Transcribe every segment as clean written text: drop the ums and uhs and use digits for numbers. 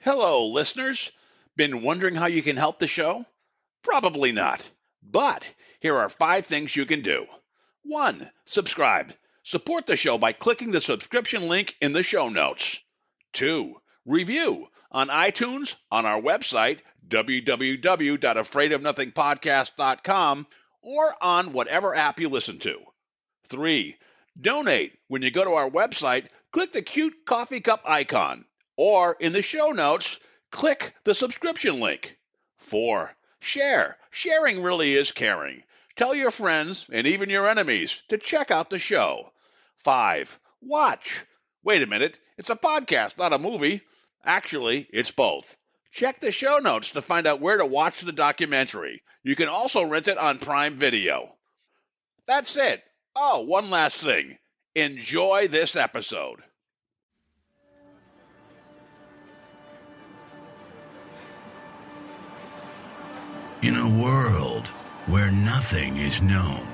Hello, listeners. Been wondering how you can help the show? Probably not. But here are 5 things you can do. 1. Subscribe. Support the show by clicking the subscription link in the show notes. 2. Review on iTunes, on our website, www.afraidofnothingpodcast.com, or on whatever app you listen to. 3. Donate. When you go to our website, click the cute coffee cup icon. Or in the show notes, click the subscription link. 4. Share. Sharing really is caring. Tell your friends and even your enemies to check out the show. 5. Watch. Wait a minute, it's a podcast, not a movie. Actually, it's both. Check the show notes to find out where to watch the documentary. You can also rent it on Prime Video. That's it. Oh, one last thing. Enjoy this episode. In a world where nothing is known,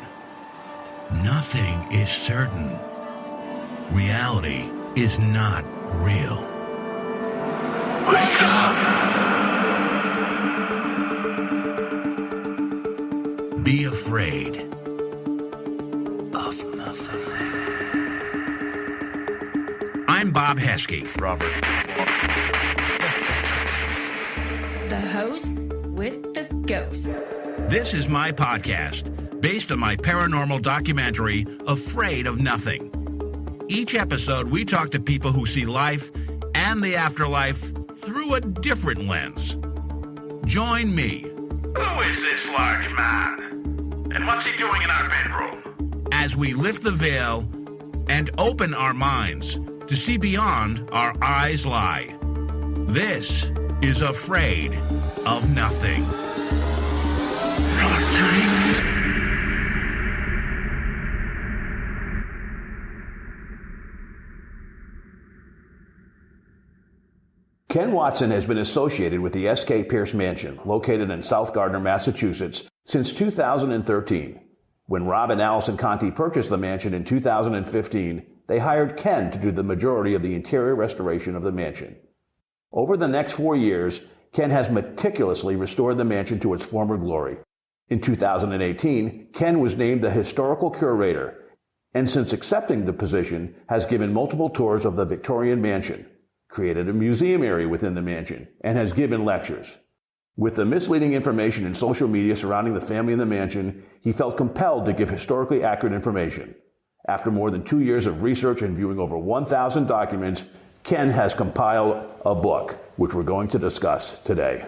nothing is certain, reality is not real. Wake up! Be afraid of nothing. I'm Bob Heskey. Robert. The host with the ghost. This is my podcast, based on my paranormal documentary, Afraid of Nothing. Each episode, we talk to people who see life and the afterlife through a different lens. Join me. Who is this large man? And what's he doing in our bedroom? As we lift the veil and open our minds to see beyond our eyes lie. This is Afraid of Nothing. Ken Watson has been associated with the SK Pierce Mansion, located in South Gardner, Massachusetts, since 2013. When Rob and Allison Conti purchased the mansion in 2015, they hired Ken to do the majority of the interior restoration of the mansion. Over the next 4 years, Ken has meticulously restored the mansion to its former glory. In 2018, Ken was named the historical curator, and since accepting the position, has given multiple tours of the Victorian Mansion, created a museum area within the mansion, and has given lectures. With the misleading information in social media surrounding the family and the mansion, he felt compelled to give historically accurate information. After more than 2 years of research and viewing over 1,000 documents, Ken has compiled a book, which we're going to discuss today.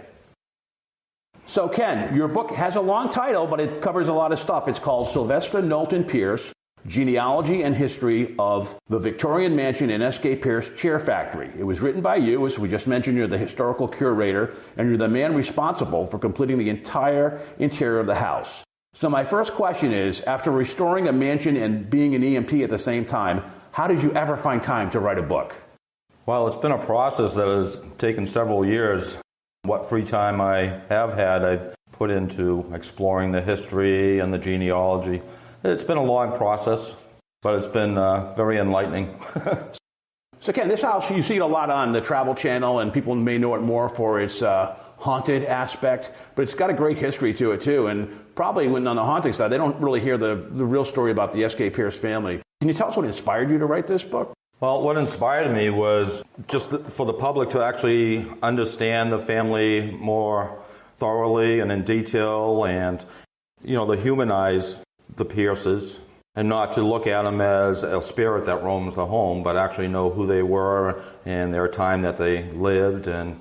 So Ken, your book has a long title, but it covers a lot of stuff. It's called Sylvester Knowlton Pierce, Genealogy and History of the Victorian Mansion in SK Pierce Chair Factory. It was written by you. As we just mentioned, you're the historical curator, and you're the man responsible for completing the entire interior of the house. So my first question is, after restoring a mansion and being an EMT at the same time, how did you ever find time to write a book? Well, it's been a process that has taken several years. What free time I have had, I've put into exploring the history and the genealogy. It's been a long process, but it's been very enlightening. So Ken, this house, you see it a lot on the Travel Channel, and people may know it more for its haunted aspect, but it's got a great history to it too. And probably when on the haunting side, they don't really hear the real story about the SK Pierce family. Can you tell us what inspired you to write this book? Well, what inspired me was just for the public to actually understand the family more thoroughly and in detail, and, you know, to humanize the Pierces and not to look at them as a spirit that roams the home, but actually know who they were and their time that they lived, and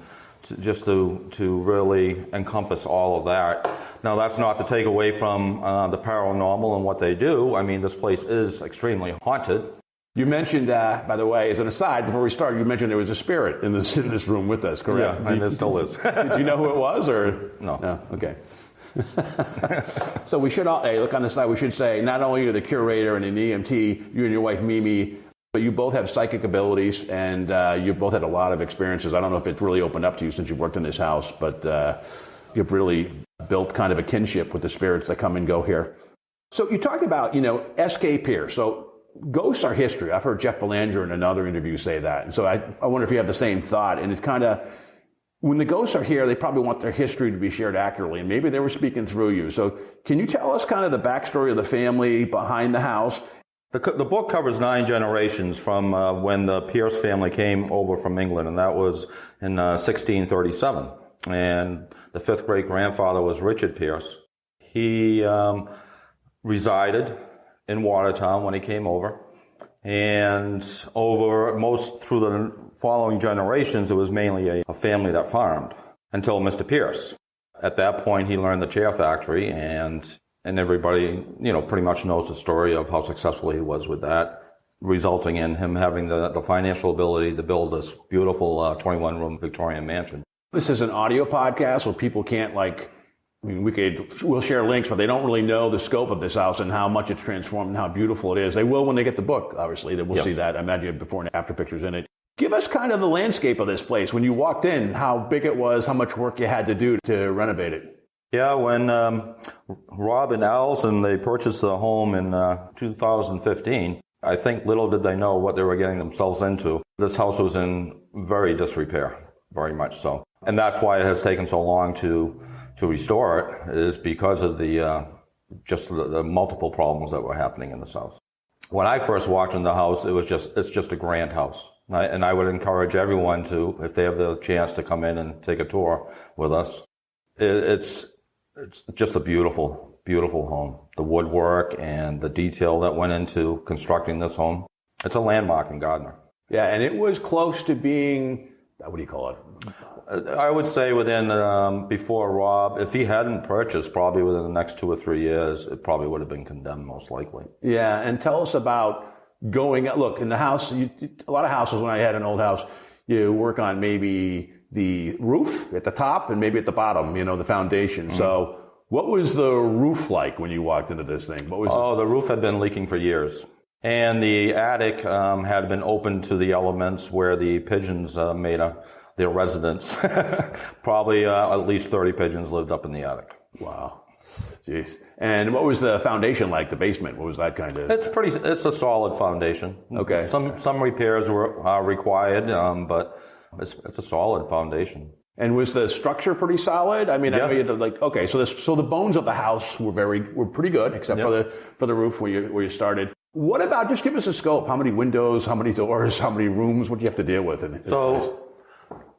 just to really encompass all of that. Now, that's not to take away from the paranormal and what they do. I mean, this place is extremely haunted. You mentioned, by the way, as an aside, before we started, you mentioned there was a spirit in this room with us, correct? Yeah, and there still is. Did you know who it was, or? No. No? Okay. So we should all, hey, look on the side, we should say, not only are you the curator and an EMT, you and your wife Mimi, but you both have psychic abilities, and you've both had a lot of experiences. I don't know if it's really opened up to you since you've worked in this house, but you've really built kind of a kinship with the spirits that come and go here. So you talked about, SK Pierce. So ghosts are history. I've heard Jeff Belanger in another interview say that. And so I wonder if you have the same thought. And it's kind of, When the ghosts are here, they probably want their history to be shared accurately, and maybe they were speaking through you. So can you tell us kind of the backstory of the family behind the house? The book covers 9 generations from when the Pierce family came over from England, and that was in 1637. And the 5th great-grandfather was Richard Pierce. He resided in Watertown when he came over. And through the following generations, it was mainly a family that farmed until Mr. Pierce. At that point, he learned the chair factory, and everybody, pretty much knows the story of how successful he was with that, resulting in him having the financial ability to build this beautiful 21-room Victorian mansion. This is an audio podcast, so people can't we'll share links, but they don't really know the scope of this house and how much it's transformed and how beautiful it is. They will when they get the book, obviously. They will Yes. see that. I imagine you have before and after pictures in it. Give us kind of the landscape of this place. When you walked in, how big it was, how much work you had to do to renovate it. Yeah, when Rob and Allison, they purchased the home in 2015, I think little did they know what they were getting themselves into. This house was in very disrepair, very much so. And that's why it has taken so long to restore it, is because of the multiple problems that were happening in this house. When I first walked in the house, it's just a grand house. And I would encourage everyone to, if they have the chance, to come in and take a tour with us. It's just a beautiful, beautiful home. The woodwork and the detail that went into constructing this home. It's a landmark in Gardner. Yeah, and it was close to being, what do you call it? I would say within, before Rob, if he hadn't purchased, probably within the next 2 or 3 years, it probably would have been condemned most likely. Yeah, and tell us about look, in the house, a lot of houses, when I had an old house, you work on maybe the roof at the top and maybe at the bottom, the foundation. Mm-hmm. So what was the roof like when you walked into this thing? The roof had been leaking for years. And the attic had been open to the elements where the pigeons made their residence. Probably at least 30 pigeons lived up in the attic. Wow. Jeez. And what was the foundation like, the basement? What was that kind of? It's a solid foundation. Okay. Some repairs are required, but it's a solid foundation. And was the structure pretty solid? I mean, yeah. I know you had so the bones of the house were pretty good, except for the roof where you started. What about, just give us a scope? How many windows, how many doors, how many rooms? What do you have to deal with in this place?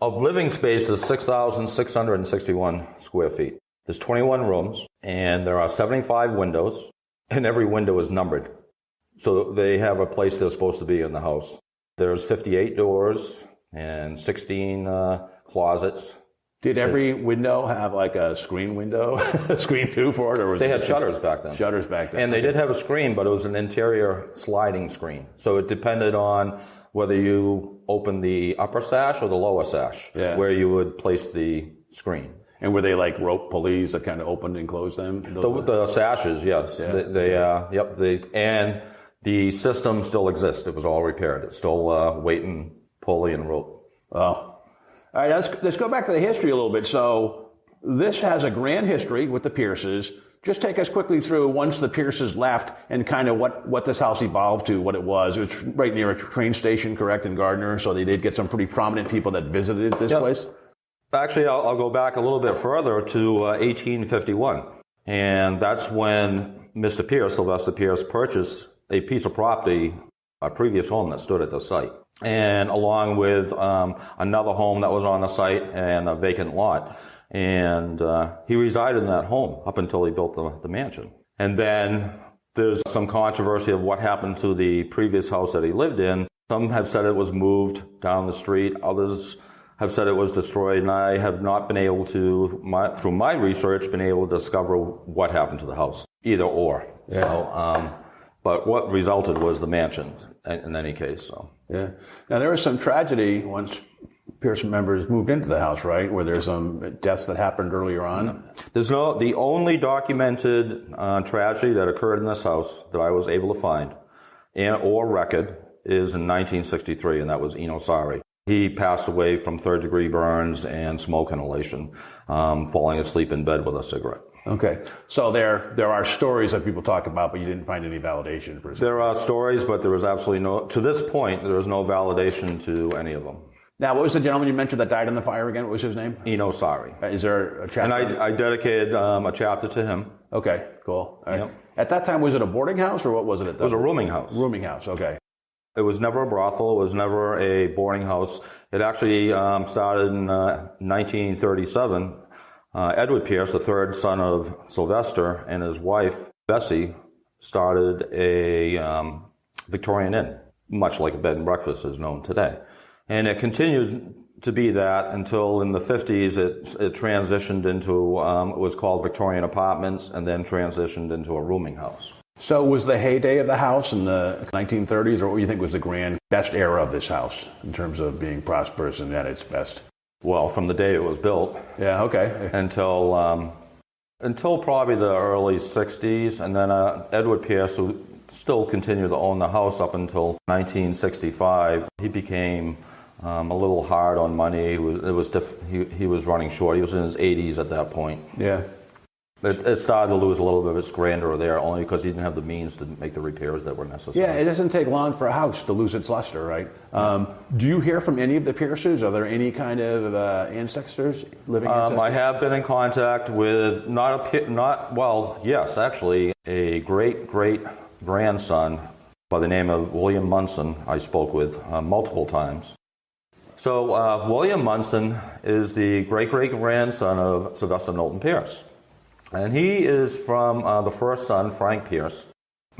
Of living space is 6,661 square feet. There's 21 rooms, and there are 75 windows, and every window is numbered. So they have a place they're supposed to be in the house. There's 58 doors and 16 closets. Did every window have like a screen window, a screen too for it? Or they had shutters back then. Shutters back then. And they did have a screen, but it was an interior sliding screen. So it depended on whether you opened the upper sash or the lower sash, where you would place the screen. And were they like rope pulleys that kind of opened and closed them? The sashes, yes. Yeah. And the system still exists. It was all repaired. It's still weight and pulley and rope. Oh. All right, let's go back to the history a little bit. So this has a grand history with the Pierces. Just take us quickly through once the Pierces left and kind of what this house evolved to, what it was. It was right near a train station, correct, in Gardner, so they did get some pretty prominent people that visited this place. Actually, I'll go back a little bit further to 1851. And that's when Mr. Pierce, Sylvester Pierce, purchased a piece of property, a previous home that stood at the site. And along with another home that was on the site and a vacant lot. And he resided in that home up until he built the mansion. And then there's some controversy of what happened to the previous house that he lived in. Some have said it was moved down the street. Others have said it was destroyed. And I have not been able to, through my research, been able to discover what happened to the house. Either or. Yeah. So, but what resulted was the mansion in any case. So. Yeah. Now, there was some tragedy once Pierce members moved into the house, right? Where there's some deaths that happened earlier on. The only documented tragedy that occurred in this house that I was able to find or record is in 1963, and that was Eno Sari. He passed away from third-degree burns and smoke inhalation, falling asleep in bed with a cigarette. Okay. So there are stories that people talk about, but you didn't find any validation for it. There are stories, but there was absolutely to this point, there was no validation to any of them. Now, what was the gentleman you mentioned that died in the fire again? What was his name? Eno Sari. Is there a chapter? And I dedicated a chapter to him. Okay, cool. All right. Yep. At that time, was it a boarding house or what was it? At that It was a rooming house. Rooming house, okay. It was never a brothel. It was never a boarding house. It actually started in 1937. Edward Pierce, the third son of Sylvester, and his wife, Bessie, started a Victorian Inn, much like a bed and breakfast is known today. And it continued to be that until in the 50s it transitioned into, it was called Victorian Apartments, and then transitioned into a rooming house. So was the heyday of the house in the 1930s, or what do you think was the best era of this house in terms of being prosperous and at its best? Well, from the day it was built. Yeah, okay. Until probably the early 60s, and then Edward Pierce, who still continued to own the house up until 1965, he became a little hard on money. He was running short. He was in his 80s at that point. Yeah. It started to lose a little bit of its grandeur there, only because he didn't have the means to make the repairs that were necessary. Yeah, it doesn't take long for a house to lose its luster, right? Do you hear from any of the Pierces? Are there any kind of ancestors, living ancestors? I have been in contact with yes, actually, a great-great-grandson by the name of William Munson I spoke with multiple times. So William Munson is the great-great-grandson of Sylvester Knowlton Pierce. And he is from the first son, Frank Pierce.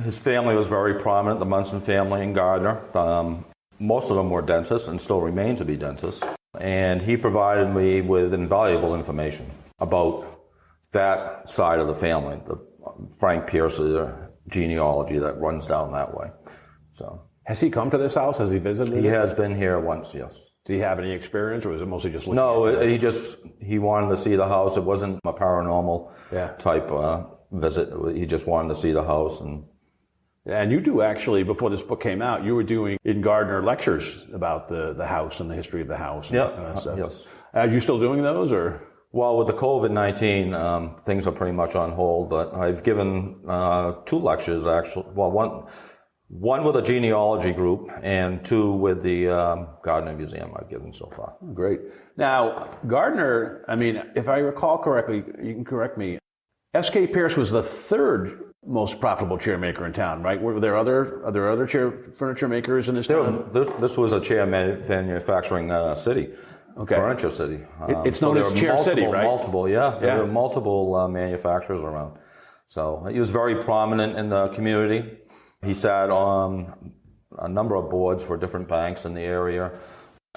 His family was very prominent, the Munson family in Gardner. Most of them were dentists and still remain to be dentists. And he provided me with invaluable information about that side of the family, the Frank Pierce's genealogy that runs down that way. So, has he come to this house? Has he visited? He has been here once, yes. Did he have any experience, or was it mostly just looking No, at it? he wanted to see the house. It wasn't a paranormal type visit. He just wanted to see the house. And you do actually, before this book came out, you were doing in Gardner lectures about the house and the history of the house. And that stuff. Yes. Are you still doing those, or? Well, with the COVID-19, things are pretty much on hold, but I've given 2 lectures, actually. Well, one with a genealogy group and 2 with the Gardner Museum I've given so far. Great. Now, Gardner, I mean, if I recall correctly, you can correct me, SK Pierce was the 3rd most profitable chair maker in town, right? Are there other furniture makers in this town? This was a chair manufacturing city. Okay. Furniture city. It's known as Chair City, right? There were multiple manufacturers around. So he was very prominent in the community. He sat on a number of boards for different banks in the area.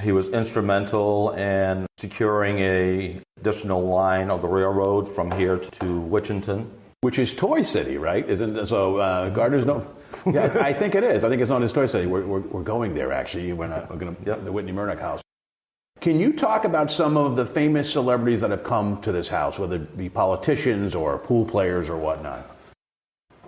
He was instrumental in securing an additional line of the railroad from here to Wichita. Which is Toy City, right? Isn't it? So Gardner's known. Yeah, I think it is. I think it's known as Toy City. We're going there, actually. We're going to the Whitney Murdoch house. Can you talk about some of the famous celebrities that have come to this house, whether it be politicians or pool players or whatnot?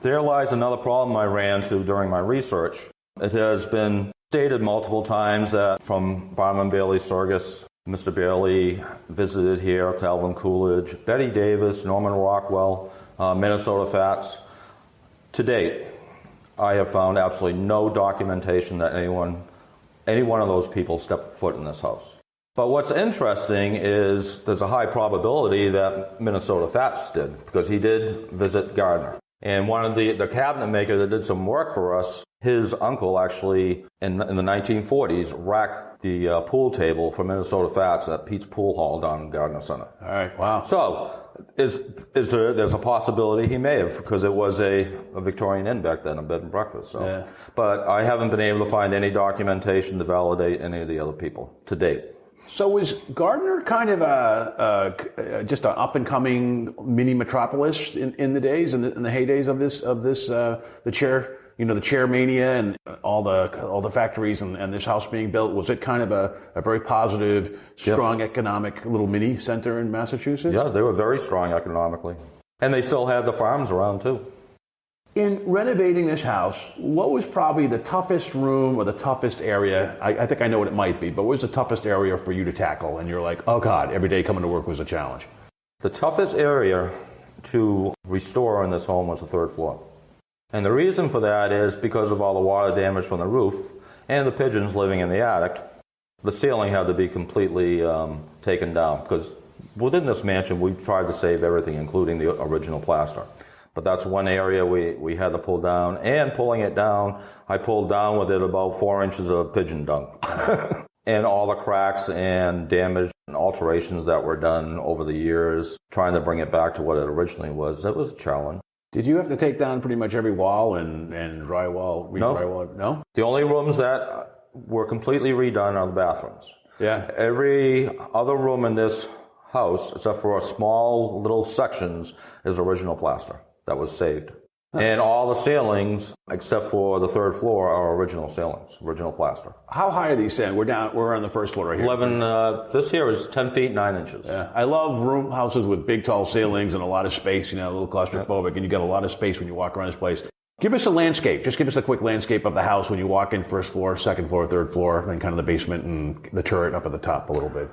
There lies another problem I ran into during my research. It has been stated multiple times that from Barnum Bailey Circus, Mr. Bailey visited here, Calvin Coolidge, Betty Davis, Norman Rockwell, Minnesota Fats. To date, I have found absolutely no documentation that any one of those people stepped foot in this house. But what's interesting is there's a high probability that Minnesota Fats did, because he did visit Gardner. And one of the cabinet maker that did some work for us, his uncle actually, in the 1940s, racked the pool table for Minnesota Fats at Pete's Pool Hall down in Gardner Center. All right, wow. So, there's a possibility he may have, because it was a Victorian Inn back then, a bed and breakfast. So. Yeah. But I haven't been able to find any documentation to validate any of the other people to date. So was Gardner kind of just an up-and-coming mini metropolis in the days, in the heydays of this the chair, the chair mania and all the factories and this house being built? Was it kind of a very positive, strong economic little mini center in Massachusetts? Yeah, they were very strong economically, and they still had the farms around too. In renovating this house, what was probably the toughest room or the toughest area? I think I know what it might be, but what was the toughest area for you to tackle? And you're like, oh God, every day coming to work was a challenge. The toughest area to restore in this home was the 3rd floor. And the reason for that is because of all the water damage from the roof and the pigeons living in the attic. The ceiling had to be completely taken down because within this mansion we tried to save everything, including the original plaster. But that's one area we had to pull down. And pulling it down, I pulled down with it about 4 inches of pigeon dung. And all the cracks and damage and alterations that were done over the years, trying to bring it back to what it originally was, that was a challenge. Did you have to take down pretty much every wall and drywall, re-drywall? No? The only rooms that were completely redone are the bathrooms. Yeah. Every other room in this house, except for a small little sections, is original plaster that was saved. And all the ceilings, except for the third floor, are original ceilings, original plaster. How high are these ceilings? We're on the first floor right here. 11, this here is 10 feet, 9 inches. Yeah. I love houses with big, tall ceilings and a lot of space, a little claustrophobic, and you got a lot of space when you walk around this place. Give us a landscape. Just give us a quick landscape of the house when you walk in, first floor, second floor, third floor, and kind of the basement and the turret up at the top a little bit.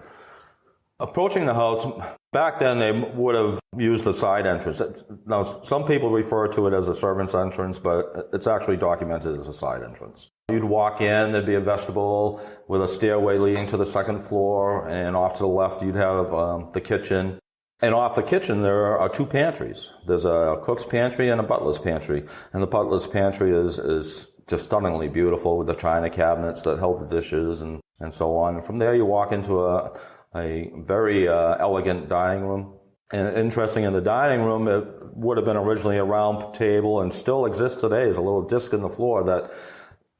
Approaching the house, back then they would have used the side entrance. Now, some people refer to it as a servant's entrance, but it's actually documented as a side entrance. You'd walk in, there'd be a vestibule with a stairway leading to the second floor, and off to the left you'd have the kitchen. And off the kitchen there are 2 pantries. There's a cook's pantry and a butler's pantry. And the butler's pantry is just stunningly beautiful with the china cabinets that held the dishes and so on. And from there you walk into a very elegant dining room. And interesting, in the dining room, it would have been originally a round table and still exists today as a little disc in the floor that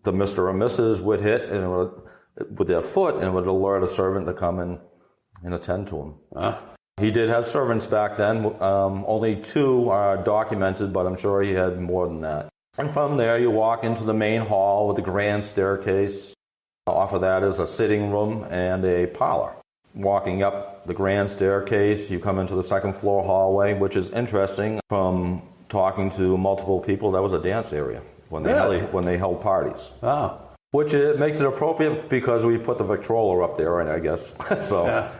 the Mr. or Mrs. would hit with their foot and would alert a servant to come and attend to him. He did have servants back then. Only 2 are documented, but I'm sure he had more than that. And from there, you walk into the main hall with a grand staircase. Off of that is a sitting room and a parlor. Walking up the grand staircase, you come into the second floor hallway, which is interesting. From talking to multiple people, that was a dance area when they held parties. Oh. Which makes it appropriate because we put the Victrola up there, I guess. So. Yeah.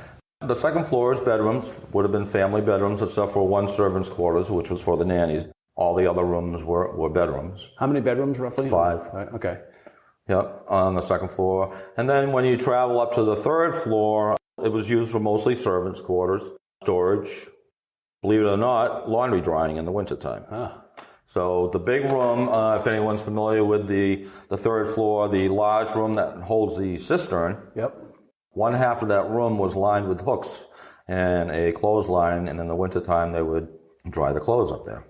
The second floor is bedrooms, would have been family bedrooms, except for 1 servant's quarters, which was for the nannies. All the other rooms were bedrooms. How many bedrooms, roughly? 5. Okay. Yep, on the second floor. And then when you travel up to the third floor, it was used for mostly servants' quarters, storage, believe it or not, laundry drying in the wintertime. So the big room, if anyone's familiar with the third floor, the large room that holds the cistern, yep. One half of that room was lined with hooks and a clothesline, and in the wintertime they would dry the clothes up there.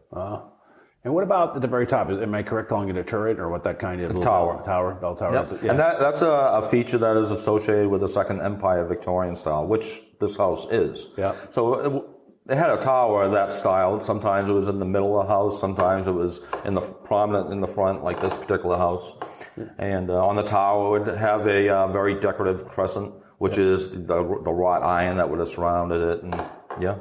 And what about at the very top? Am I correct calling it a turret, or what that kind of tower? Bell tower. Yep. Yeah. And that's a feature that is associated with the Second Empire Victorian style, which this house is. Yeah. So it had a tower that style. Sometimes it was in the middle of the house. Sometimes it was prominent in the front, like this particular house. Yeah. And on the tower it would have a very decorative crescent, which is the wrought iron that would have surrounded it. And yeah.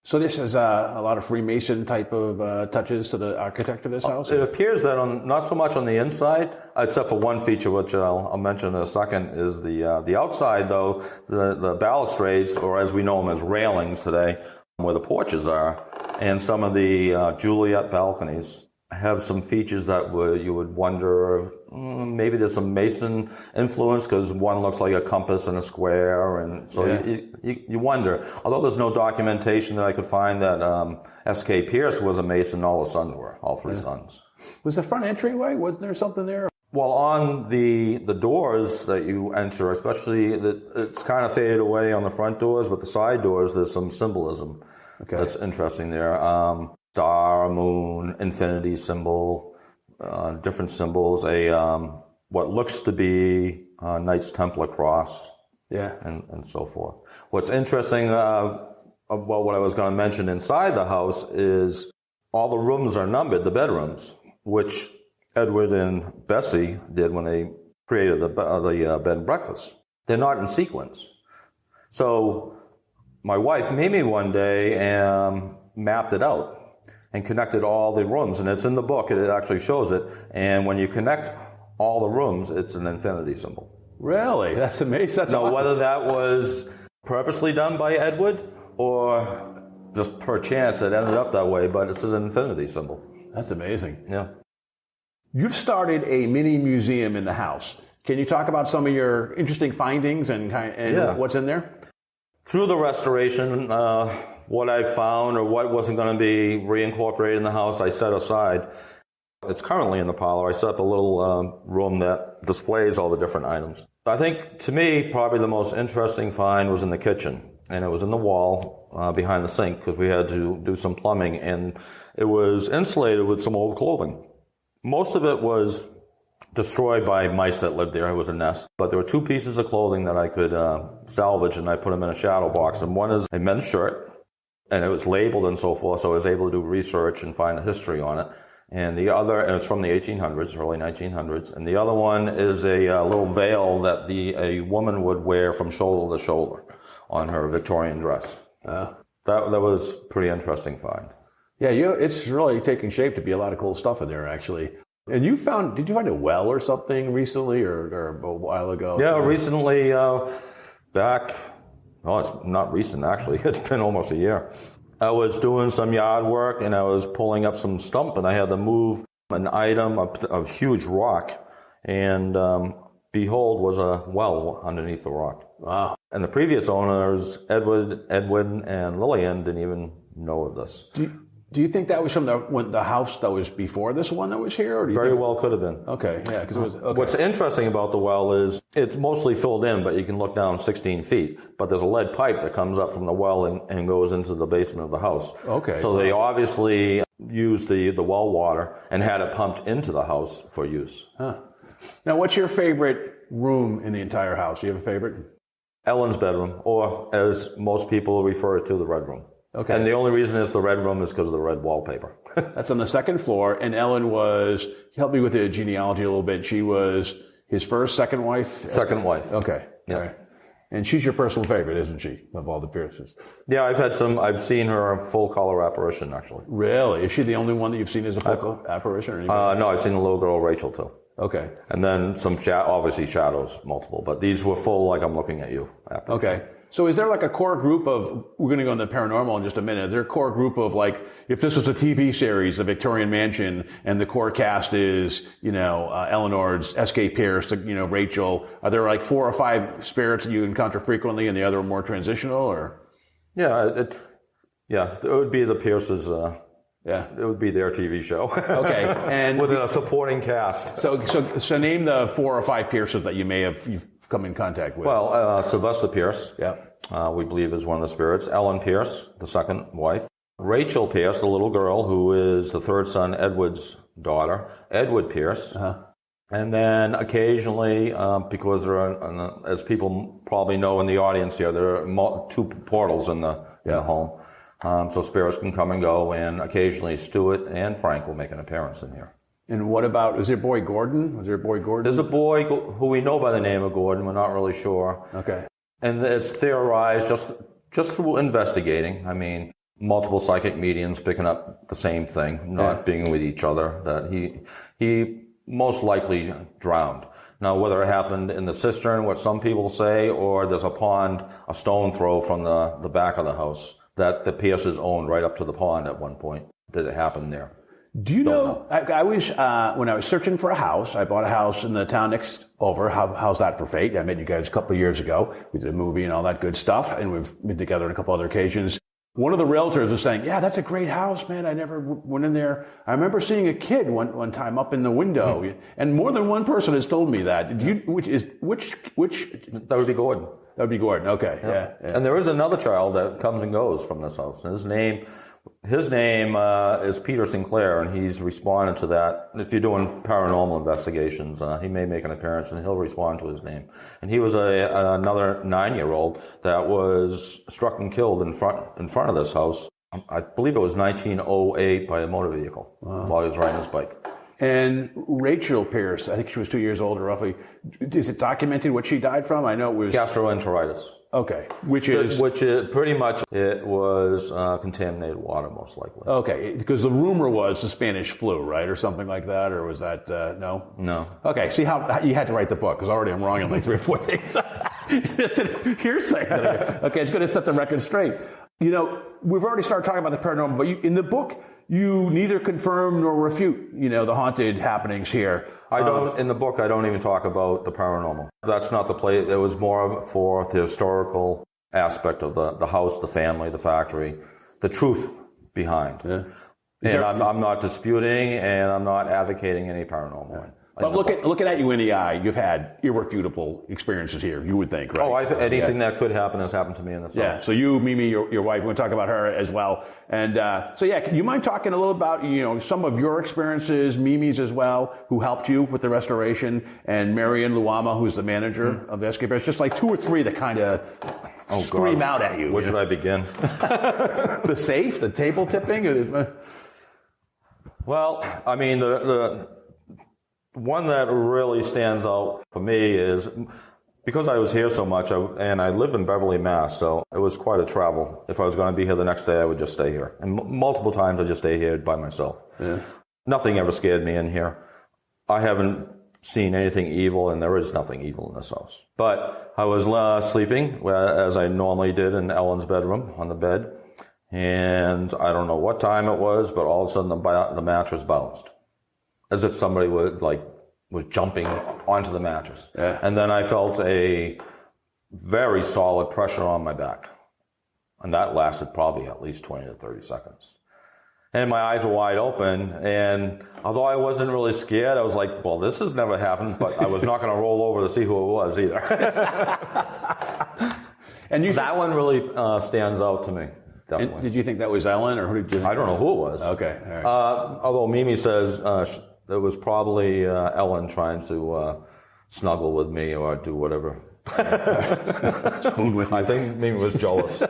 So this is a lot of Freemason type of touches to the architect of this house? It appears that not so much on the inside, except for one feature, which I'll mention in a second, is the outside, though, the balustrades, or as we know them as railings today, where the porches are, and some of the Juliet balconies have some features that you would wonder, maybe there's some Mason influence, because one looks like a compass and a square, and so you wonder. Although there's no documentation that I could find that SK Pierce was a Mason, all his sons were, all 3 sons. Was the front entryway, wasn't there something there? Well, on the doors that you enter, especially, it's kind of faded away on the front doors, but the side doors, there's some symbolism that's interesting there. Star, moon, infinity symbol, different symbols, what looks to be a Knights Templar cross, and so forth. What's interesting about what I was going to mention inside the house is all the rooms are numbered, the bedrooms, which Edward and Bessie did when they created the bed and breakfast. They're not in sequence. So my wife Mimi one day mapped it out and connected all the rooms, and it's in the book, it actually shows it, and when you connect all the rooms, it's an infinity symbol. Really? That's amazing. That's now, awesome. Whether that was purposely done by Edward or just per chance it ended up that way, but it's an infinity symbol. That's amazing. Yeah. You've started a mini museum in the house. Can you talk about some of your interesting findings and what's in there? Through the restoration, what I found or what wasn't going to be reincorporated in the house, I set aside. It's currently in the parlor. I set up a little room that displays all the different items. I think, to me, probably the most interesting find was in the kitchen. And it was in the wall behind the sink because we had to do some plumbing. And it was insulated with some old clothing. Most of it was destroyed by mice that lived there. It was a nest. But there were 2 pieces of clothing that I could salvage, and I put them in a shadow box. And one is a men's shirt, and it was labeled and so forth, so I was able to do research and find a history on it. And the other, and it's from the 1800s, early 1900s. And the other one is a little veil that a woman would wear from shoulder to shoulder on her Victorian dress. That was a pretty interesting find. Yeah, it's really taking shape to be a lot of cool stuff in there, actually. And did you find a well or something recently or a while ago? Yeah, recently, it's not recent, actually. It's been almost a year. I was doing some yard work, and I was pulling up some stump, and I had to move an item, a huge rock, and behold, was a well underneath the rock. Wow. And the previous owners, Edwin, and Lillian, didn't even know of this. Do you think that was from the house that was before this one that was here? Or Very well could have been. Okay, yeah. Because it was. Okay. What's interesting about the well is it's mostly filled in, but you can look down 16 feet. But there's a lead pipe that comes up from the well and goes into the basement of the house. Okay. So they obviously used the well water and had it pumped into the house for use. Huh. Now, what's your favorite room in the entire house? Do you have a favorite? Ellen's bedroom, or as most people refer to, the red room. Okay. And the only reason it's the red room is because of the red wallpaper. That's on the second floor. And Ellen help me with the genealogy a little bit. She was his second wife? Second wife. Okay. Yeah. All right. And she's your personal favorite, isn't she, of all the Pierces? Yeah, I've seen her full color apparition, actually. Really? Is she the only one that you've seen as a full color apparition? Or no, I've seen the little girl, Rachel, too. Okay. And then some obviously shadows, multiple, but these were full, like I'm looking at you. Okay. So is there like a core group of, we're going to go into paranormal in just a minute, is there a core group of like, if this was a TV series, the Victorian Mansion, and the core cast is, Eleanor's, SK Pierce, Rachel, are there like 4 or 5 spirits that you encounter frequently and the other are more transitional, or? Yeah, it would be the Pierces, it would be their TV show. Okay. And with a supporting cast. So name the 4 or 5 Pierces that you've come in contact with. Well, Sylvester Pierce, yeah, we believe is one of the spirits. Ellen Pierce, the second wife. Rachel Pierce, the little girl, who is the third son, Edward's daughter. Edward Pierce. Uh-huh. And then occasionally, because there are, as people probably know in the audience here, there are 2 portals in the home. So spirits can come and go, and occasionally Stuart and Frank will make an appearance in here. And what about, is there a boy Gordon? Was there a boy Gordon? There's a boy who we know by the name of Gordon. We're not really sure. Okay. And it's theorized just through investigating. I mean, multiple psychic mediums picking up the same thing, not being with each other, that he most likely drowned. Now, whether it happened in the cistern, what some people say, or there's a pond, a stone throw from the back of the house that the Pierces owned right up to the pond at one point. Did it happen there? Do you know? I was when I was searching for a house, I bought a house in the town next over. How's that for fate? I met you guys a couple of years ago. We did a movie and all that good stuff, and we've been together on a couple other occasions. One of the realtors was saying, "Yeah, that's a great house, man. I never went in there. I remember seeing a kid one time up in the window, and more than one person has told me that. Which? That would be Gordon. That would be Gordon. Okay, yeah. And there is another child that comes and goes from this house. And his name is Peter Sinclair, and he's responded to that. If you're doing paranormal investigations, he may make an appearance, and he'll respond to his name. And he was another 9-year-old that was struck and killed in front of this house. I believe it was 1908 by a motor vehicle while he was riding his bike. And Rachel Pierce, I think she was 2 years older, roughly. Is it documented what she died from? I know it was gastroenteritis. Okay, which is pretty much it was contaminated water, most likely. Okay, because the rumor was the Spanish flu, right, or something like that, or was that no? No. Okay, see how you had to write the book because already I'm wrong in like 3 or 4 things. It's a hearsay. Okay, it's going to set the record straight. We've already started talking about the paranormal, but in the book, you neither confirm nor refute, the haunted happenings here. I don't, in the book, I don't even talk about the paranormal. That's not the place. It was more for the historical aspect of the house, the family, the factory, the truth behind. Yeah. And I'm not disputing, and I'm not advocating any paranormal. Yeah. But looking at you in the eye, you've had irrefutable experiences here, you would think, right? Oh, anything that could happen has happened to me in this house. Yeah, so you, Mimi, your wife, we're going to talk about her as well. And so, yeah, you mind talking a little about, some of your experiences, Mimi's as well, who helped you with the restoration, and Marion Luama, who's the manager of the SK Pierce, just like 2 or 3 that kind of scream out at you. Where should I begin? The safe, the table tipping? Well, I mean, the one that really stands out for me is because I was here so much, and I live in Beverly, Mass, so it was quite a travel. If I was going to be here the next day, I would just stay here. And multiple times I just stay here by myself. Yeah. Nothing ever scared me in here. I haven't seen anything evil, and there is nothing evil in this house. But I was sleeping, as I normally did, in Ellen's bedroom, on the bed. And I don't know what time it was, but all of a sudden the mattress bounced. As if somebody was jumping onto the mattress. Yeah. And then I felt a very solid pressure on my back. And that lasted probably at least 20 to 30 seconds. And my eyes were wide open, and although I wasn't really scared, I was like, well, this has never happened, but I was not going to roll over to see who it was either. And that one really stands out to me. Definitely. Did you think that was Ellen, or who did you think? I don't know who it was. Okay. All right. Although Mimi says it was probably Ellen trying to snuggle with me or do whatever. Spoon with you. I think Mimi was jealous.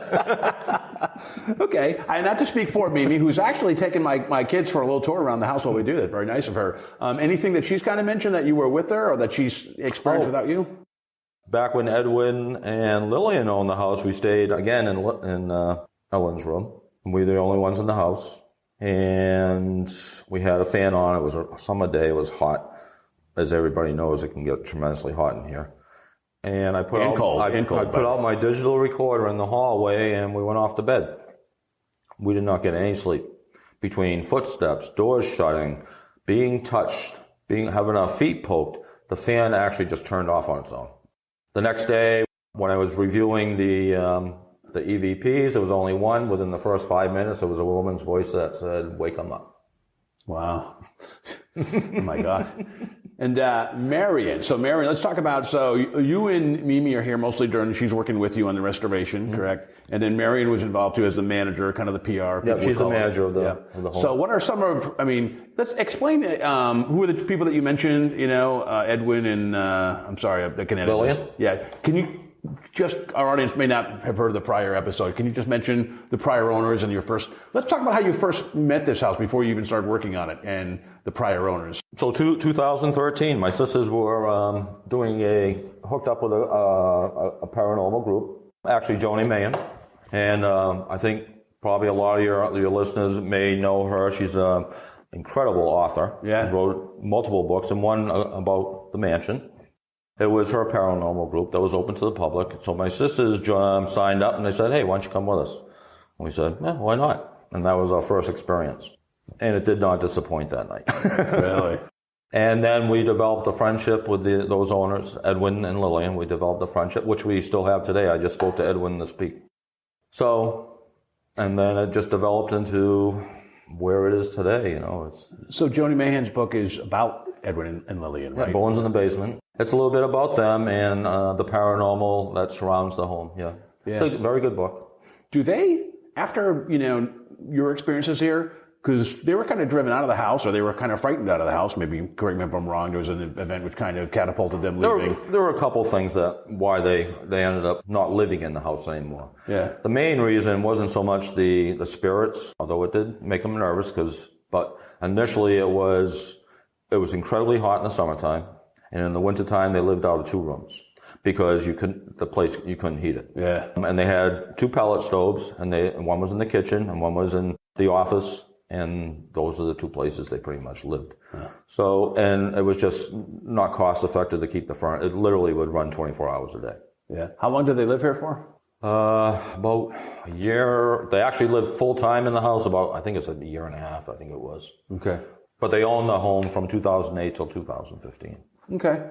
Okay. And not to speak for Mimi, who's actually taken my kids for a little tour around the house while we do that. Very nice of her. Anything that she's kind of mentioned that you were with her or that she's experienced without you? Back when Edwin and Lillian owned the house, we stayed again in Ellen's room. We were the only ones in the house. And we had a fan on. It was a summer day. It was hot. As everybody knows, it can get tremendously hot in here. And I put out my digital recorder in the hallway, and we went off to bed. We did not get any sleep. Between footsteps, doors shutting, being touched, having our feet poked, the fan actually just turned off on its own. The next day, when I was reviewing the EVPs, there was only one. Within the first 5 minutes, there was a woman's voice that said, "Wake them up." Wow. Oh, my God. And Marion. So, Marion, let's talk about, so you and Mimi are here mostly she's working with you on the restoration, correct? And then Marion was involved, too, as the manager, kind of the PR. Yeah, she's the manager of the home. So what are some of, let's explain, who are the people that you mentioned, Edwin and, the Connecticut. Lillian? Yeah. Can you our audience may not have heard of the prior episode. Can you just mention the prior owners and let's talk about how you first met this house before you even started working on it and the prior owners. So 2013, my sisters were hooked up with a paranormal group, actually Joni Mahan. And I think probably a lot of your listeners may know her. She's an incredible author. Yeah. She wrote multiple books and one about the mansion. It was her paranormal group that was open to the public. So my sisters signed up and they said, "Hey, why don't you come with us?" And we said, "Yeah, why not?" And that was our first experience. And it did not disappoint that night. Really? And then we developed a friendship with those owners, Edwin and Lillian. We developed a friendship, which we still have today. I just spoke to Edwin this week. So, and then it just developed into where it is today, So Joni Mahan's book is about Edwin and Lillian, right? Yeah, Bones in the Basement. It's a little bit about them and the paranormal that surrounds the home. Yeah. It's a very good book. Do they, after, your experiences here, because they were kind of driven out of the house or they were kind of frightened out of the house, maybe, correct me if I'm wrong, there was an event which kind of catapulted them leaving. There were a couple things why they ended up not living in the house anymore. Yeah. The main reason wasn't so much the spirits, although it did make them nervous, but initially it was incredibly hot in the summertime. And in the wintertime, they lived out of 2 rooms because you couldn't heat it. Yeah. And they had 2 pellet stoves, and one was in the kitchen and one was in the office, and those are the 2 places they pretty much lived. Yeah. So, and it was just not cost effective to keep the furnace. It literally would run 24 hours a day. Yeah. How long did they live here for? About a year. They actually lived full time in the house. I think it's a year and a half. I think it was. Okay. But they own the home from 2008 till 2015. Okay.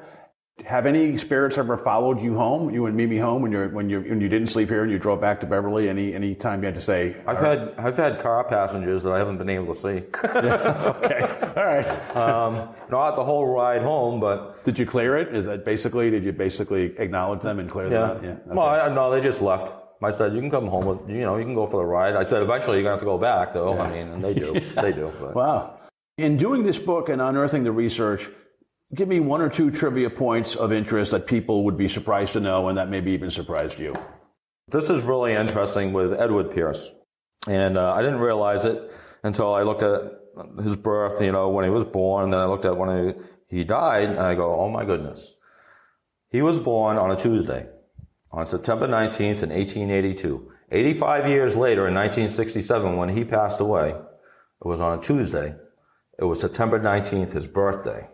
Have any spirits ever followed you home, you and Mimi home, when you didn't sleep here and you drove back to Beverly? Any time you had to say? I've had car passengers that I haven't been able to see. Okay, all right. Not the whole ride home, but did you clear it? Did you basically acknowledge them and clear them out? Yeah. Okay. Well, no, they just left. I said, you can come home with, you can go for the ride. I said, eventually you're gonna have to go back, though. Yeah. I mean, and they do. Yeah. They do. But. Wow. In doing this book and unearthing the research, give me one or two trivia points of interest that people would be surprised to know and that maybe even surprised you. This is really interesting with Edward Pierce. And I didn't realize it until I looked at his birth, when he was born, and then I looked at when he died, and I go, oh my goodness. He was born on a Tuesday, on September 19th in 1882. 85 years later, in 1967, when he passed away, it was on a Tuesday. It was September 19th, his birthday.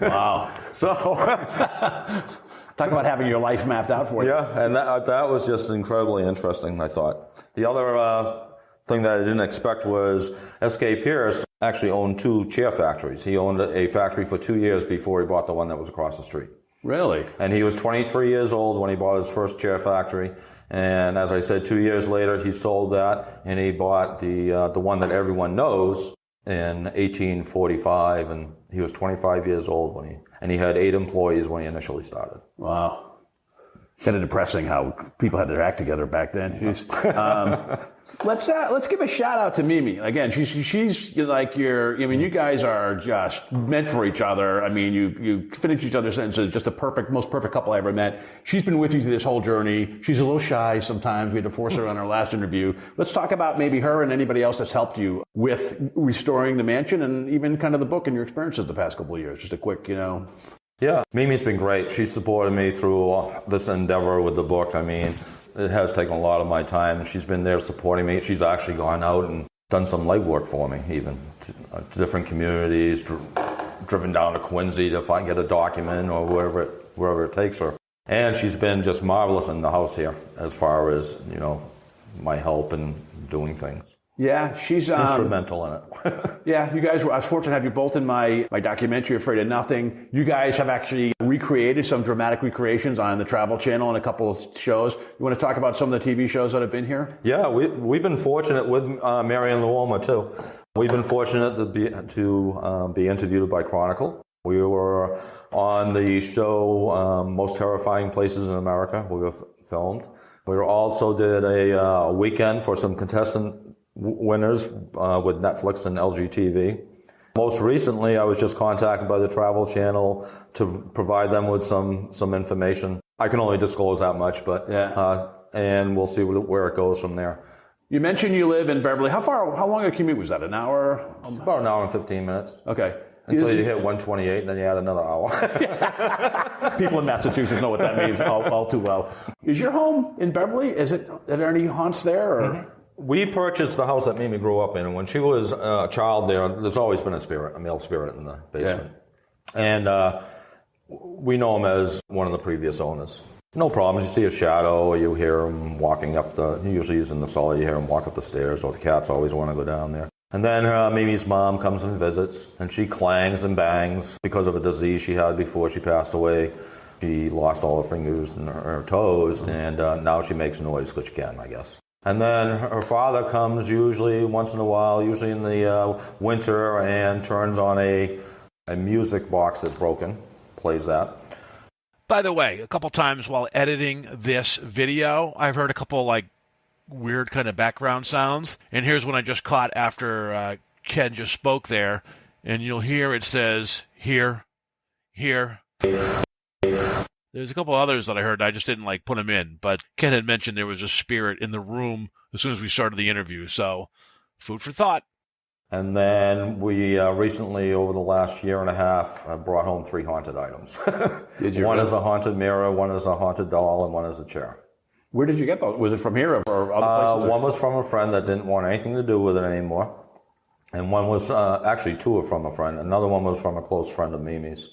Wow. So, talk about having your life mapped out for you. Yeah, and that was just incredibly interesting, I thought. The other thing that I didn't expect was SK Pierce actually owned 2 chair factories. He owned a factory for 2 years before he bought the one that was across the street. Really? And he was 23 years old when he bought his first chair factory. And as I said, 2 years later, he sold that, and he bought the one that everyone knows in 1845, and he was 25 years old and he had 8 employees when he initially started. Wow. Kind of depressing how people had their act together back then. Let's give a shout out to Mimi. Again, she's like you guys are just meant for each other. I mean, you finish each other's sentences, just most perfect couple I ever met. She's been with you through this whole journey. She's a little shy sometimes. We had to force her on our last interview. Let's talk about maybe her and anybody else that's helped you with restoring the mansion and even kind of the book and your experiences the past couple of years. Just a quick, Yeah, Mimi's been great. She supported me through this endeavor with the book. I mean, it has taken a lot of my time. She's been there supporting me. She's actually gone out and done some legwork for me, even to different communities, driven down to Quincy to get a document or wherever it takes her. And she's been just marvelous in the house here as far as, my help in doing things. Yeah, she's instrumental in it. Yeah, you guys I was fortunate to have you both in my documentary, Afraid of Nothing. You guys have actually recreated some dramatic recreations on the Travel Channel and a couple of shows. You want to talk about some of the TV shows that have been here? Yeah, we've been fortunate with Marion Luoma, too. We've been fortunate to be interviewed by Chronicle. We were on the show Most Terrifying Places in America. We were filmed. We also did a weekend for some contestant winners with Netflix and LG TV. Most recently, I was just contacted by the Travel Channel to provide them with some information. I can only disclose that much, but and we'll see where it goes from there. You mentioned you live in Beverly. How long a commute was that? An hour? It's about an hour and 15 minutes. Okay. Until you hit 128, and then you add another hour. People in Massachusetts know what that means all too well. Is your home in Beverly? Are there any haunts there? Or? Mm-hmm. We purchased the house that Mimi grew up in, and when she was a child there's always been a male spirit in the basement. Yeah. And we know him as one of the previous owners. No problems. You see a shadow, or you hear him walking up usually he's in the cellar, you hear him walk up the stairs, or the cats always want to go down there. And then Mimi's mom comes and visits, and she clangs and bangs because of a disease she had before she passed away. She lost all her fingers and her toes, and now she makes noise because she can, I guess. And then her father comes usually once in a while, usually in the winter, and turns on a music box that's broken, plays that. By the way, a couple times while editing this video, I've heard a couple weird kind of background sounds. And here's one I just caught after Ken just spoke there. And you'll hear it says, here. There's a couple others that I heard. I just didn't put them in. But Ken had mentioned there was a spirit in the room as soon as we started the interview. So food for thought. And then we recently, over the last year and a half, brought home 3 haunted items. Did you? One is a haunted mirror, one is a haunted doll, and one is a chair. Where did you get those? Was it from here or other places? One was from a friend that didn't want anything to do with it anymore. And one was, actually 2 are from a friend. Another one was from a close friend of Mimi's,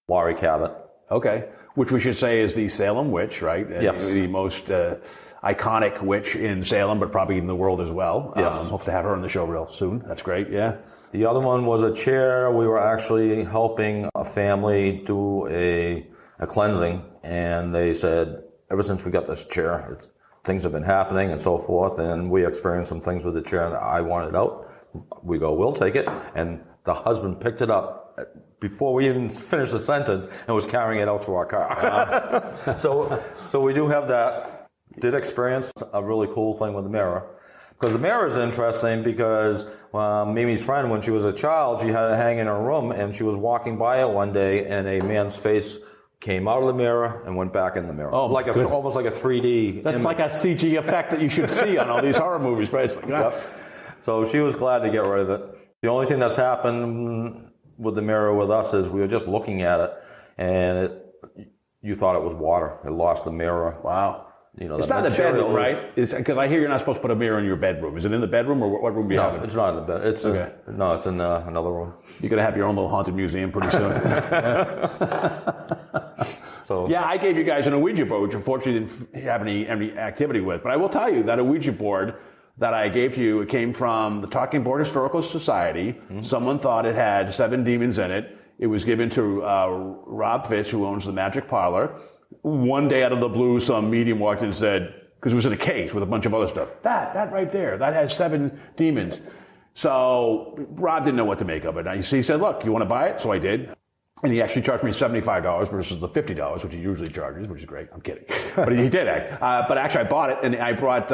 Laurie Cabot. Okay. Which we should say is the Salem witch, right? Yes. The most iconic witch in Salem, but probably in the world as well. Yes. Hope to have her on the show real soon. That's great. Yeah. The other one was a chair. We were actually helping a family do a cleansing, and they said, ever since we got this chair, things have been happening and so forth, and we experienced some things with the chair, and I want it out. We go, we'll take it. And the husband picked it up before we even finished the sentence and was carrying it out to our car. So we do have that. Did experience a really cool thing with the mirror. Because the mirror is interesting because Mimi's friend, when she was a child, she had it hang in her room, and she was walking by it one day, and a man's face came out of the mirror and went back in the mirror. Oh, almost like a 3D That's image. like a CG effect that you should see on all these horror movies, right? Like, Yep. So she was glad to get rid of it. The only thing that's happened with the mirror with us is we were just looking at it, and you thought it was water. It lost the mirror. Wow. You know, It's the not in the material bedroom, is- right? Because I hear you're not supposed to put a mirror in your bedroom. Is it in the bedroom, or what room do you have No, it? it's not in the bed. It's Okay. No, it's in another room. You're going to have your own little haunted museum pretty soon. So Yeah, I gave you guys an Ouija board, which unfortunately didn't have any activity with. But I will tell you that a Ouija board that I gave to you, it came from the Talking Board Historical Society. Mm-hmm. Someone thought it had 7 demons in it. It was given to Rob Fitz, who owns the Magic Parlor. One day out of the blue, some medium walked in and said, because it was in a case with a bunch of other stuff, that right there, that has 7 demons. So Rob didn't know what to make of it. He said, look, you want to buy it? So I did. And he actually charged me $75 versus the $50, which he usually charges, which is great. I'm kidding. But he did. But actually, I bought it, and I brought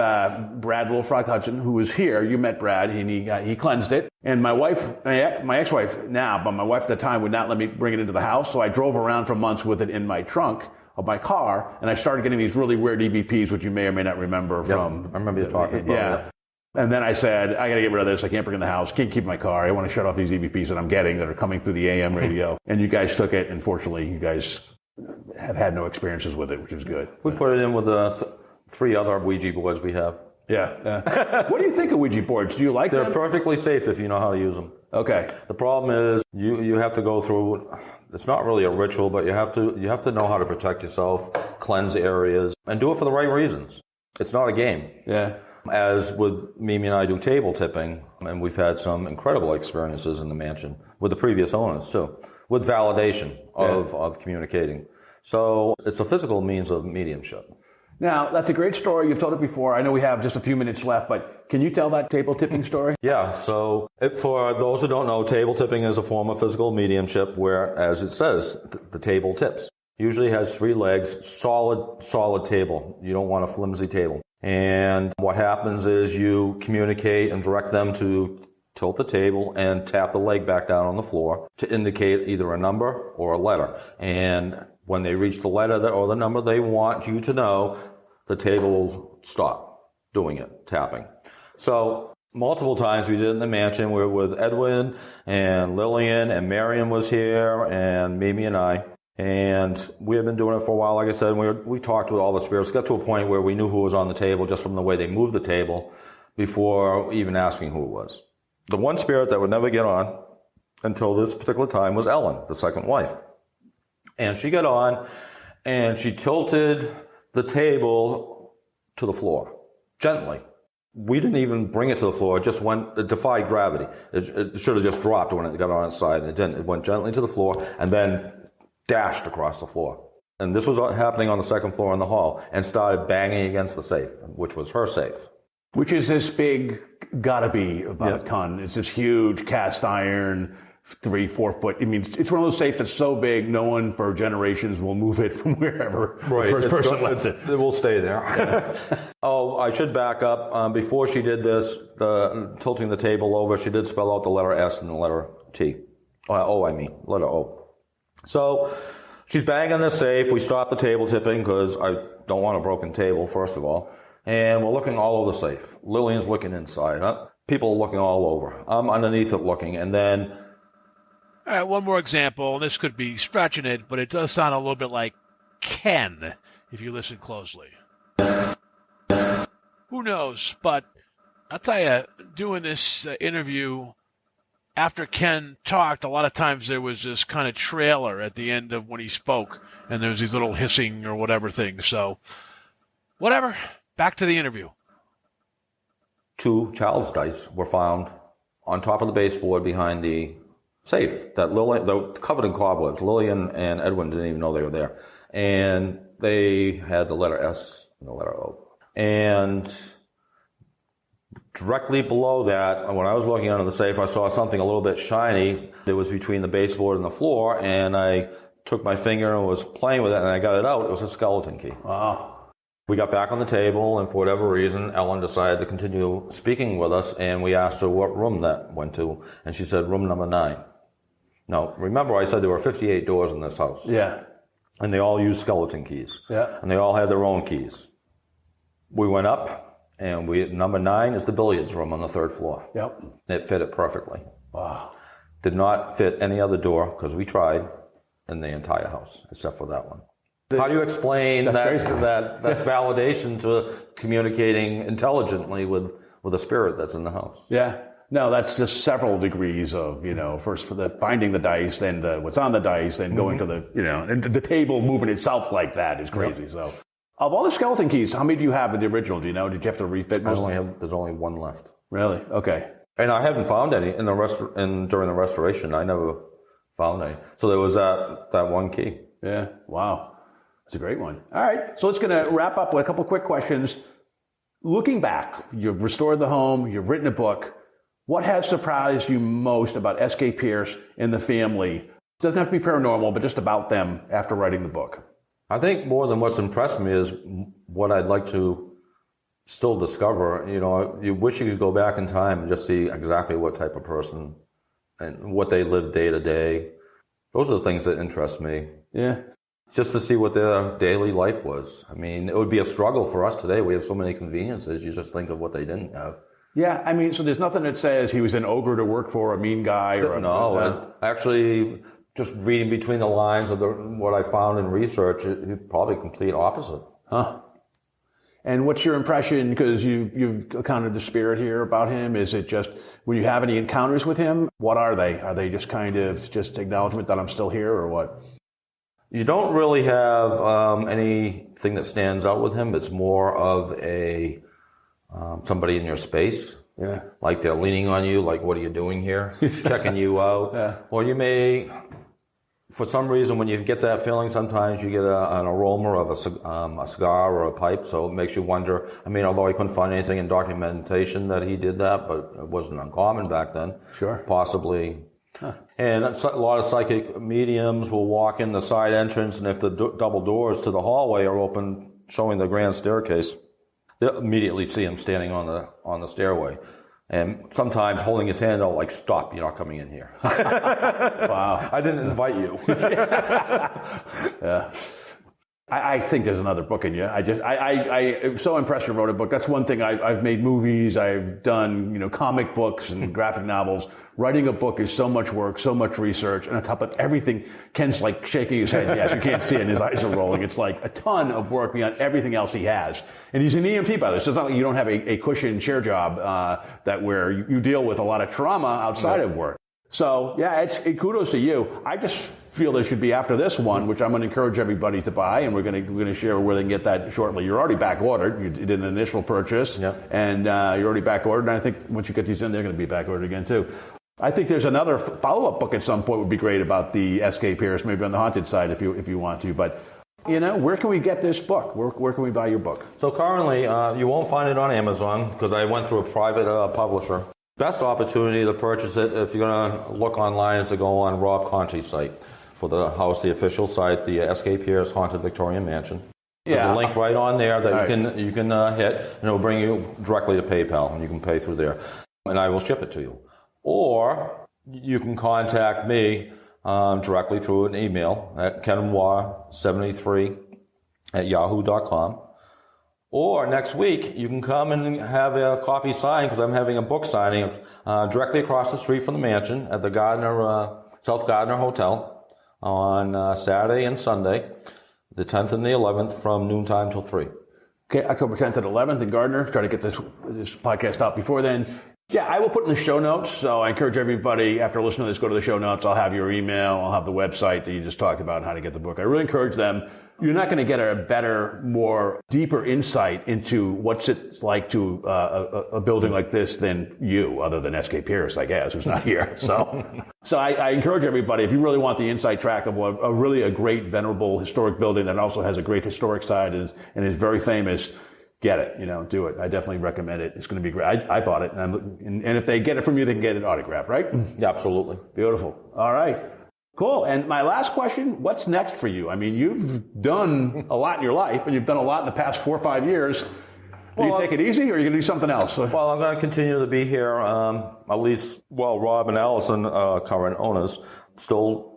Brad Little Frog Hudson, who was here. You met Brad, and he cleansed it. And my wife, my ex-wife now, but my wife at the time would not let me bring it into the house, so I drove around for months with it in my trunk of my car, and I started getting these really weird EVPs, which you may or may not remember from. I remember you talking about it. And then I said, I got to get rid of this. I can't bring it in the house. Can't keep my car. I want to shut off these EVPs that I'm getting that are coming through the AM radio. And you guys took it. And fortunately, you guys have had no experiences with it, which is good. we put it in with the 3 other Ouija boards we have. Yeah. What do you think of Ouija boards? Do you like They're them? perfectly safe if you know how to use them. Okay. The problem is you have to go through. It's not really a ritual, but you have to know how to protect yourself, cleanse areas, and do it for the right reasons. It's not a game. Yeah. As with Mimi and I do table tipping, and we've had some incredible experiences in the mansion with the previous owners too, with validation of communicating. So it's a physical means of mediumship. Now, that's a great story. You've told it before. I know we have just a few minutes left, but can you tell that table tipping story? Yeah, so for those who don't know, table tipping is a form of physical mediumship where, as it says, the table tips. Usually has 3 legs, solid table. You don't want a flimsy table. And what happens is you communicate and direct them to tilt the table and tap the leg back down on the floor to indicate either a number or a letter. And when they reach the letter or the number they want you to know, the table will stop doing it, tapping. So multiple times we did it in the mansion. We were with Edwin and Lillian, and Marion was here, and Mimi and I. And we had been doing it for a while. Like I said, we talked with all the spirits. Got to a point where we knew who was on the table just from the way they moved the table before even asking who it was. The one spirit that would never get on until this particular time was Ellen, the second wife. And she got on, and she tilted the table to the floor, gently. We didn't even bring it to the floor. It defied gravity. It should have just dropped when it got on its side. It didn't. It went gently to the floor, and then dashed across the floor. And this was happening on the second floor in the hall, and started banging against the safe, which was her safe. Which is this big, gotta be about a ton. It's this huge cast iron, 3-4 foot. I mean, it's one of those safes that's so big, no one for generations will move it from wherever the first person lets it. It will stay there. Oh, I should back up. Before she did this, tilting the table over, she did spell out the letter S and the letter T. Letter O. So she's banging the safe. We stop the table tipping because I don't want a broken table, first of all. And we're looking all over the safe. Lillian's looking inside. People are looking all over. I'm underneath it looking. And then... All right, one more example. This could be stretching it, but it does sound a little bit like Ken, if you listen closely. Who knows? But I'll tell you, doing this interview after Ken talked, a lot of times there was this kind of trailer at the end of when he spoke, and there was these little hissing or whatever things. So, whatever. Back to the interview. 2 child's dice were found on top of the baseboard behind the safe that they're covered in cobwebs. Lillian and Edwin didn't even know they were there. And they had the letter S and the letter O. And directly below that, when I was looking under the safe, I saw something a little bit shiny. It was between the baseboard and the floor, and I took my finger and was playing with it, and I got it out. It was a skeleton key. Wow. We got back on the table, and for whatever reason, Ellen decided to continue speaking with us, and we asked her what room that went to, and she said room number 9. Now, remember I said there were 58 doors in this house. Yeah. And they all used skeleton keys. Yeah. And they all had their own keys. We went up, and number 9 is the billiards room on the 3rd floor. Yep. It fit it perfectly. Wow. Did not fit any other door, because we tried, in the entire house, except for that one. How do you explain that validation to communicating intelligently with a spirit that's in the house? Yeah. No, that's just several degrees of, first for the finding the dice, then what's on the dice, then going to the, and the table moving itself like that is crazy. Yep. So, of all the skeleton keys, how many do you have in the original? Do you know? Did you have to refit most? There's only 1 left. Really? Okay. And I haven't found any during the restoration. I never found any. So there was that 1 key. Yeah. Wow. That's a great one. All right. So let's going to wrap up with a couple quick questions. Looking back, you've restored the home, you've written a book. What has surprised you most about SK Pierce and the family? It doesn't have to be paranormal, but just about them after writing the book. I think more than what's impressed me is what I'd like to still discover. You wish you could go back in time and just see exactly what type of person and what they live day to day. Those are the things that interest me. Yeah. Just to see what their daily life was. I mean, it would be a struggle for us today. We have so many conveniences. You just think of what they didn't have. Yeah, I mean, so there's nothing that says he was an ogre to work for, a mean guy, or actually, just reading between the lines of what I found in research, it's probably complete opposite. Huh. And what's your impression, because you've accounted the spirit here about him, is it just, when you have any encounters with him, what are they? Are they just kind of just acknowledgement that I'm still here, or what? You don't really have anything that stands out with him. It's more of somebody in your space. Yeah. Like they're leaning on you, like, what are you doing here? Checking you out. Yeah. Or you may, for some reason, when you get that feeling, sometimes you get an aroma of a cigar or a pipe, so it makes you wonder. I mean, although I couldn't find anything in documentation that he did that, but it wasn't uncommon back then. Sure. Possibly. Huh. And a lot of psychic mediums will walk in the side entrance, and if the double doors to the hallway are open, showing the grand staircase, they'll immediately see him standing on the stairway. And sometimes holding his hand out like, stop, you're not coming in here. Wow. I didn't invite you. Yeah. I think there's another book in you. I'm so impressed you wrote a book. That's one thing. I've made movies. I've done, comic books and graphic novels. Writing a book is so much work, so much research. And on top of everything, Ken's like shaking his head. Yes, you can't see it. And his eyes are rolling. It's like a ton of work beyond everything else he has. And he's an EMT, by the way. So it's not like you don't have a cushion chair job, where you deal with a lot of trauma outside of work. So, yeah, kudos to you. I just feel there should be, after this one, which I'm going to encourage everybody to buy, and we're going to share where they can get that shortly. You're already back ordered. You did an initial purchase, and you're already back ordered. And I think once you get these in, they're going to be back ordered again, too. I think there's another follow-up book at some point would be great about the SK Pierce, maybe on the haunted side if you want to. But, where can we get this book? Where can we buy your book? So currently, you won't find it on Amazon because I went through a private publisher. Best opportunity to purchase it, if you're going to look online, is to go on Rob Conti's site for the house, the official site, the SK Pierce Haunted Victorian Mansion. There's a link right on there that you can hit, and it will bring you directly to PayPal, and you can pay through there, and I will ship it to you. Or you can contact me directly through an email at kenmoir73@yahoo.com. Or next week, you can come and have a copy signed, because I'm having a book signing directly across the street from the mansion at the South Gardner Hotel on Saturday and Sunday, the 10th and the 11th, from noontime till 3. Okay, October 10th and 11th in Gardner. Try to get this podcast out before then. Yeah, I will put in the show notes. So I encourage everybody, after listening to this, go to the show notes. I'll have your email. I'll have the website that you just talked about, how to get the book. I really encourage them. You're not going to get a better, more deeper insight into what's it like to a building like this than you, other than SK Pierce, I guess, who's not here. So I encourage everybody, if you really want the inside track of what a great, venerable, historic building that also has a great historic side and is very famous, get it, do it. I definitely recommend it. It's going to be great. I bought it. And if they get it from you, they can get it autographed, right? Yeah, absolutely. Beautiful. All right. Cool. And my last question, what's next for you? I mean, you've done a lot in your life, and you've done a lot in the past 4 or 5 years. Do you take it easy, or are you going to do something else? Well, I'm going to continue to be here, at least, Rob and Allison, current owners, still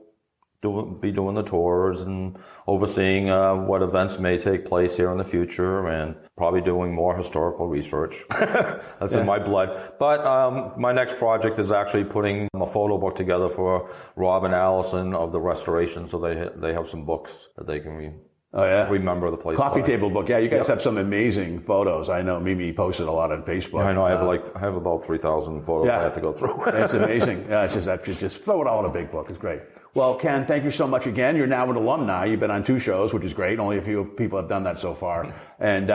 be doing the tours and overseeing what events may take place here in the future, and probably doing more historical research. That's in my blood. But my next project is actually putting a photo book together for Rob and Allison of the restoration, so they have some books that they can remember the place. Coffee table book. Yeah, you guys have some amazing photos. I know Mimi posted a lot on Facebook. Yeah, I know. I have about 3,000 photos I have to go through. It's amazing. Yeah, just throw it all in a big book. It's great. Well, Ken, thank you so much again. You're now an alumni. You've been on 2 shows, which is great. Only a few people have done that so far. And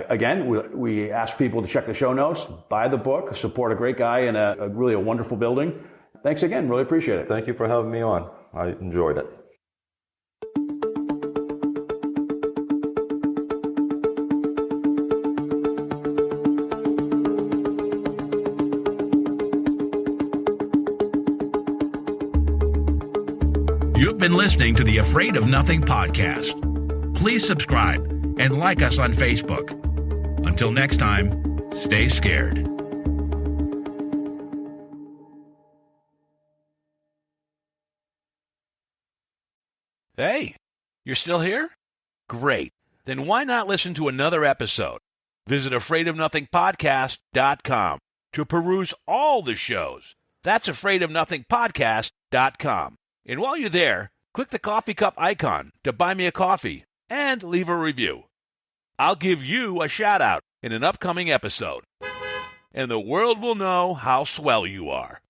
again, we ask people to check the show notes, buy the book, support a great guy in a really wonderful building. Thanks again. Really appreciate it. Thank you for having me on. I enjoyed it. You've been listening to the Afraid of Nothing podcast. Please subscribe and like us on Facebook. Until next time, stay scared. Hey, you're still here? Great. Then why not listen to another episode? Visit afraidofnothingpodcast.com to peruse all the shows. That's afraidofnothingpodcast.com. And while you're there, click the coffee cup icon to buy me a coffee and leave a review. I'll give you a shout-out in an upcoming episode, and the world will know how swell you are.